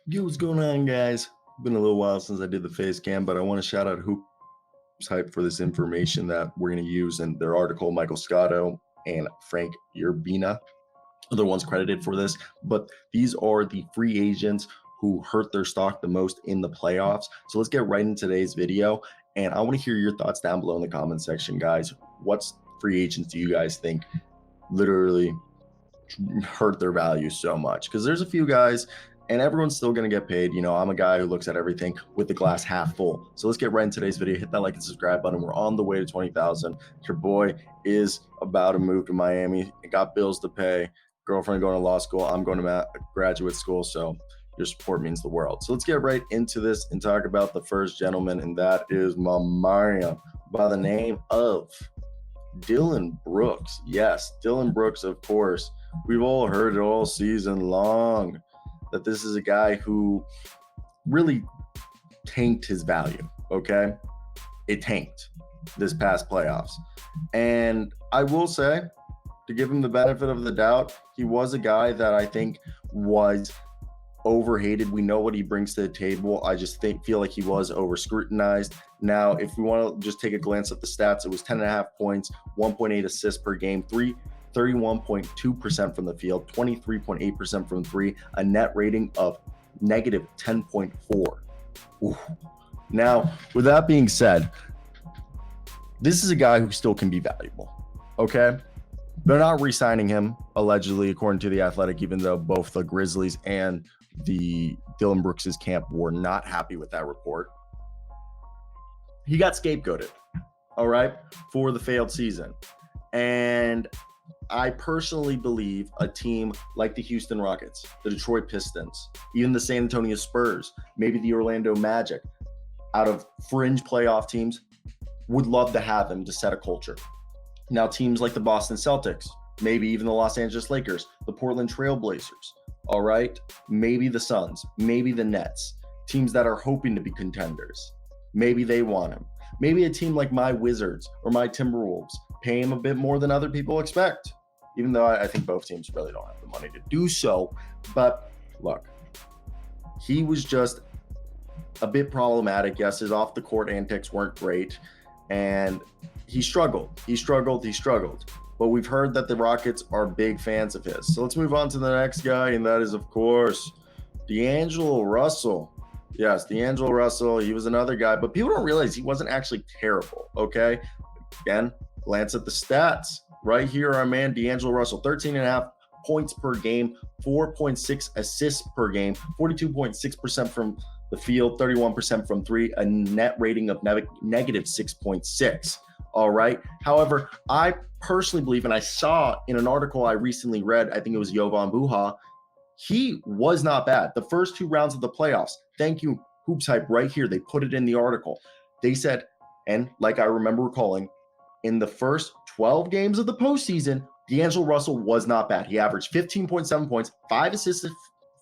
Yo, what's going on, guys? Been a little while since I did the face cam, but I want to shout out HoopsHype for this information that we're going to use in their article. Michael Scotto and Frank Urbina are the ones credited for this, but these are the free agents who hurt their stock the most in the playoffs. So let's get right into today's video, and I want to hear your thoughts down below in the comment section, guys. What free agents do you guys think literally hurt their value so much? Because there's a few guys and everyone's still going to get paid. You know, I'm a guy who looks at everything with the glass half full. So let's get right into today's video. Hit that like and subscribe button. We're on the way to 20,000. Your boy is about to move to Miami. I got bills to pay. Girlfriend going to law school. I'm going to graduate school. So your support means the world. So let's get right into this and talk about the first gentleman, and that is my man by the name of Dillon Brooks. Yes, Dillon Brooks, of course. We've all heard it all season long that this is a guy who really tanked his value, okay? It tanked this past playoffs. And I will say, to give him the benefit of the doubt, he was a guy that I think was overhated. We know what he brings to the table. I just feel like he was over scrutinized. Now, if we want to just take a glance at the stats, it was 10.5 points, 1.8 assists per game, 31.2% from the field, 23.8% from three, a net rating of negative 10.4. Now, with that being said, this is a guy who still can be valuable, okay? They're not re-signing him, allegedly, according to The Athletic, even though both the Grizzlies and the Dillon Brooks' camp were not happy with that report. He got scapegoated, all right, for the failed season. And I personally believe a team like the Houston Rockets, the Detroit Pistons, even the San Antonio Spurs, maybe the Orlando Magic, out of fringe playoff teams, would love to have him to set a culture. Now, teams like the Boston Celtics, maybe even the Los Angeles Lakers, the Portland Trail Blazers, all right, maybe the Suns, maybe the Nets, teams that are hoping to be contenders, maybe they want him. Maybe a team like my Wizards or my Timberwolves pay him a bit more than other people expect, even though I think both teams really don't have the money to do so. But look, he was just a bit problematic. Yes, his off-the-court antics weren't great, and he struggled. But we've heard that the Rockets are big fans of his. So let's move on to the next guy, and that is, of course, DAngelo Russell. Yes, DAngelo Russell, he was another guy, but people don't realize he wasn't actually terrible, okay? Again, glance at the stats. Right here, our man DAngelo Russell, 13.5 points per game, 4.6 assists per game, 42.6% from the field, 31% from three, a net rating of negative 6.6. All right. However, I personally believe, and I saw in an article I recently read, I think it was Jovan Buha, he was not bad. The first two rounds of the playoffs, thank you, HoopsHype, right here. They put it in the article. They said, and like I remember recalling, in the first 12 games of the postseason, DAngelo Russell was not bad. He averaged 15.7 points, 5 assists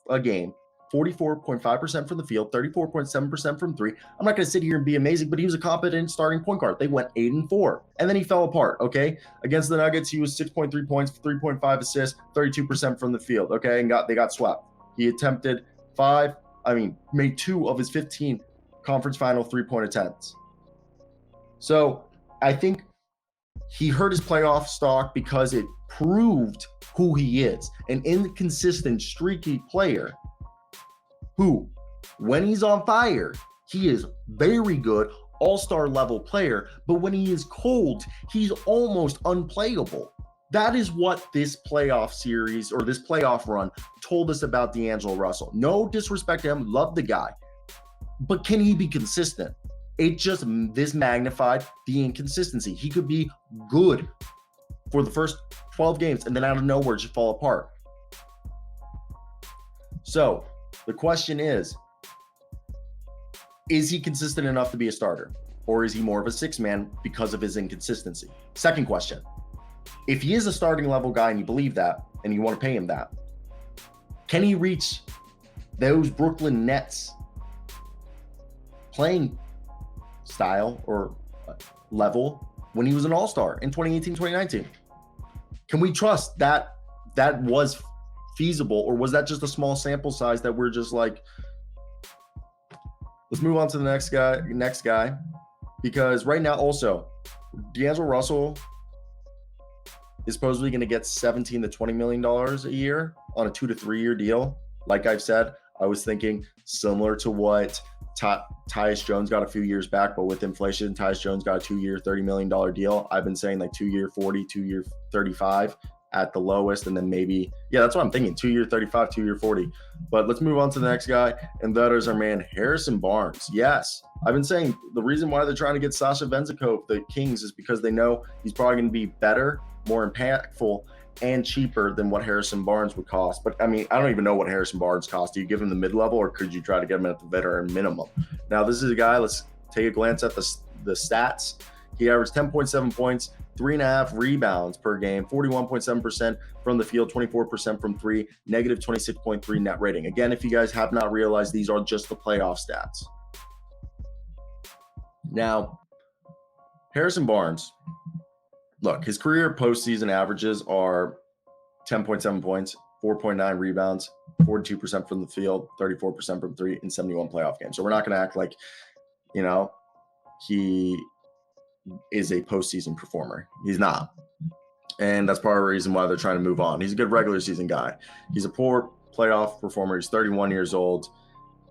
a game, 44.5% from the field, 34.7% from three. I'm not going to sit here and be amazing, but he was a competent starting point guard. They went 8-4, and then he fell apart, okay? Against the Nuggets, he was 6.3 points, 3.5 assists, 32% from the field, okay? And they got swept. He attempted made 2 of his 15 conference final three-point attempts. So I think he hurt his playoff stock because it proved who he is, an inconsistent, streaky player who, when he's on fire, he is very good, all-star level player, but when he is cold, he's almost unplayable. That is what this playoff series or this playoff run told us about DAngelo Russell. No disrespect to him, love the guy, but can he be consistent? It just this magnified the inconsistency. He could be good for the first 12 games and then out of nowhere just fall apart. So the question is he consistent enough to be a starter? Or is he more of a six-man because of his inconsistency? Second question, if he is a starting level guy and you believe that and you want to pay him that, can he reach those Brooklyn Nets playing style or level when he was an all-star in 2018-2019? Can we trust that that was feasible, or was that just a small sample size that we're just like, Let's move on to the next guy, because right now also, DAngelo Russell is supposedly going to get $17 to $20 million a year on a 2 to 3 year deal. Like I've said, I was thinking similar to what Tyus Jones got a few years back, but with inflation, Tyus Jones got a 2-year, $30 million deal. I've been saying like 2-year 40, 2-year 35 at the lowest, and then maybe, yeah, that's what I'm thinking, 2-year 35, 2-year 40. But let's move on to the next guy, and that is our man Harrison Barnes. Yes, I've been saying the reason why they're trying to get Sasha Vezenkov, the Kings, is because they know he's probably going to be better, more impactful, and cheaper than what Harrison Barnes would cost. But I mean, I don't even know what Harrison Barnes cost. Do you give him the mid-level, or could you try to get him at the veteran minimum? Now, this is a guy, let's take a glance at the stats. He averaged 10.7 points, 3.5 rebounds per game, 41.7% from the field, 24% from three, negative 26.3 net rating. Again, if you guys have not realized, these are just the playoff stats. Now, Harrison Barnes, look, his career postseason averages are 10.7 points, 4.9 rebounds, 42% from the field, 34% from three, in 71 playoff games. So we're not going to act like, he is a postseason performer. He's not. And that's part of the reason why they're trying to move on. He's a good regular season guy. He's a poor playoff performer. He's 31 years old.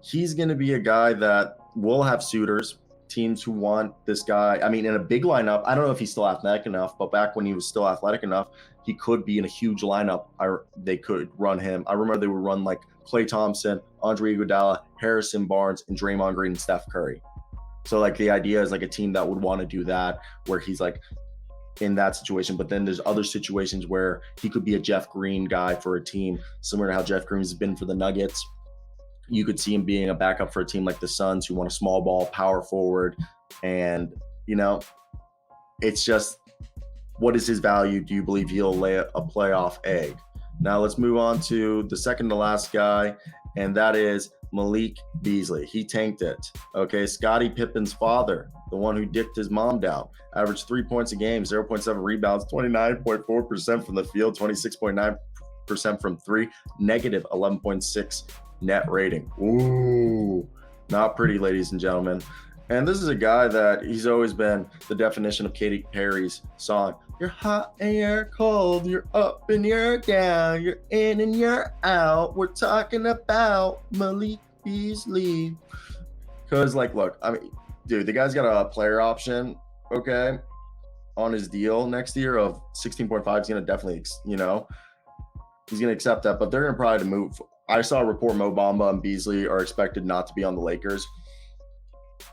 He's going to be a guy that will have suitors, teams who want this guy. I mean, in a big lineup, I don't know if he's still athletic enough, but back when he was still athletic enough, he could be in a huge lineup. They could run him. I remember they would run like Klay Thompson, Andre Iguodala, Harrison Barnes, and Draymond Green and Steph Curry. So like the idea is like a team that would want to do that, where he's like in that situation. But then there's other situations where he could be a Jeff Green guy for a team, similar to how Jeff Green has been for the Nuggets. You could see him being a backup for a team like the Suns, who want a small ball power forward. And, it's just, what is his value? Do you believe he'll lay a playoff egg? Now let's move on to the second to last guy, and that is Malik Beasley. He tanked it. Okay, Scottie Pippen's father, the one who dipped his mom down, averaged 3 points a game, 0.7 rebounds, 29.4% from the field, 26.9% from three, negative 11.6 net rating. Ooh, not pretty, ladies and gentlemen. And this is a guy that he's always been the definition of Katy Perry's song. You're hot and you're cold, you're up and you're down, you're in and you're out. We're talking about Malik Beasley. Because, look, I mean, dude, the guy's got a player option, okay, on his deal next year of 16.5. He's going to definitely, he's going to accept that, but they're going to probably move. I saw a report Mo Bamba and Beasley are expected not to be on the Lakers.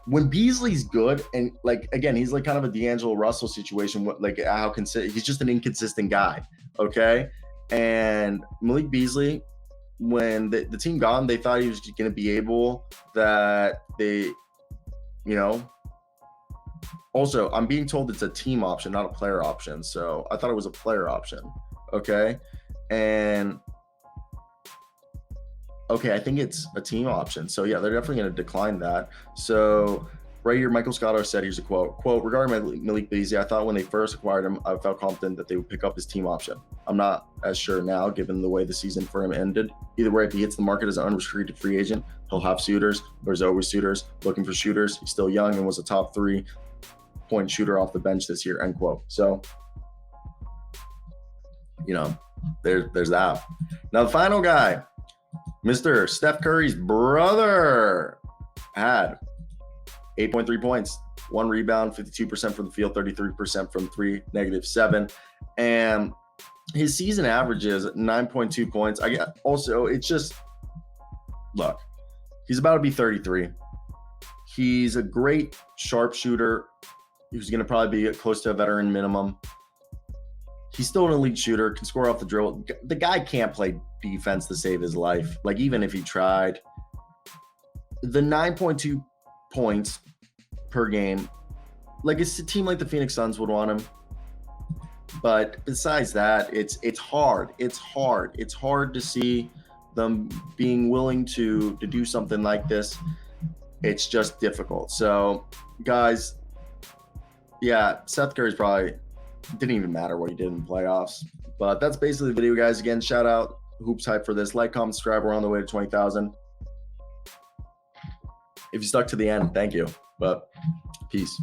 When Beasley's good, and again, he's kind of a DAngelo Russell situation, he's just an inconsistent guy, okay? And Malik Beasley, when the team got him, they thought he was going to be able, that they, also, I'm being told it's a team option, not a player option. So I thought it was a player option, okay? And okay, I think it's a team option. So yeah, they're definitely going to decline that. So right here, Michael Scotto said, here's a quote, regarding Malik Beasley, I thought when they first acquired him, I felt confident that they would pick up his team option. I'm not as sure now, given the way the season for him ended. Either way, if he hits the market as an unrestricted free agent, he'll have suitors. There's always suitors looking for shooters. He's still young and was a top 3-point shooter off the bench this year, end quote. So, there's that. Now the final guy, Mr. Steph Curry's brother, had 8.3 points, 1 rebound, 52% from the field, 33% from three, negative 7. And his season average is 9.2 points. It's just, look, he's about to be 33. He's a great sharpshooter. He's going to probably be close to a veteran minimum. He's still an elite shooter, can score off the dribble. The guy can't play defense to save his life. Even if he tried. The 9.2 points per game, it's a team like the Phoenix Suns would want him. But besides that, it's hard. It's hard to see them being willing to do something like this. It's just difficult. So, guys, yeah, Seth Curry's probably didn't even matter what he did in the playoffs. But that's basically the video, guys. Again, shout out HoopsHype for this. Like, comment, subscribe. We're on the way to 20,000. If you stuck to the end, thank you. But peace.